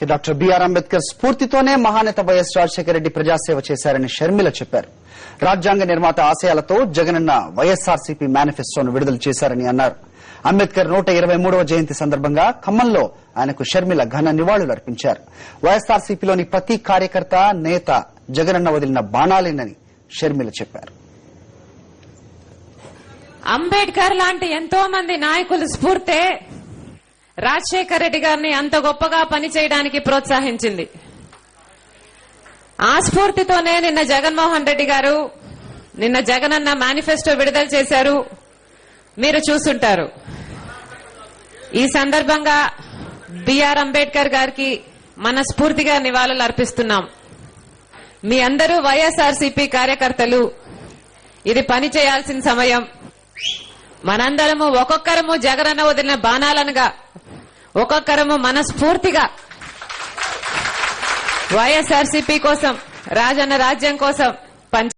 Doctor BR Ambedkar స్ఫూర్తితోనే మహానేత YS Rajasekhara Reddy ప్రజాసేవ చేశారని షర్మిల చెప్పారు. రాజ్యాంగ నిర్మాత ఆశయాలతో జగనన్న వైఎస్ఆర్సీపీ మేనిఫెస్టోను విడుదల చేశారని అన్నారు. అంబేద్కర్ 123వ జయంతి సందర్భంగా ఖమ్మంలో ఆయనకు షర్మిల ఘన నివాళులర్పించారు. వైఎస్ఆర్సీపీలోని ప్రతి కార్యకర్త, నేత జగనన్న వదిలిన బాణాలేనని షర్మిల చెప్పారు. అంబేద్కర్ లాంటి ఎంతో మంది నాయకుల స్ఫూర్తే రాజశేఖర రెడ్డి గారిని అంత గొప్పగా పనిచేయడానికి ప్రోత్సహించింది. ఆ స్ఫూర్తితోనే నిన్న జగన్మోహన్ రెడ్డి గారు నిన్న జగనన్న మేనిఫెస్టో విడుదల చేశారు. మీరు చూసుంటారు. ఈ సందర్భంగా బిఆర్ అంబేద్కర్ గారికి మనస్ఫూర్తిగా నివాళులు అర్పిస్తున్నాం. మీ అందరూ వైఎస్ఆర్సీపీ కార్యకర్తలు, ఇది పని చేయాల్సిన సమయం. మనందరము ఒక్కొక్కరము జగనన్న వదిలిన బాణాలనుగా ఒక్కొక్కరము మనస్ఫూర్తిగా వైఎస్ఆర్సీపీ కోసం, రాజన్న రాజ్యం కోసం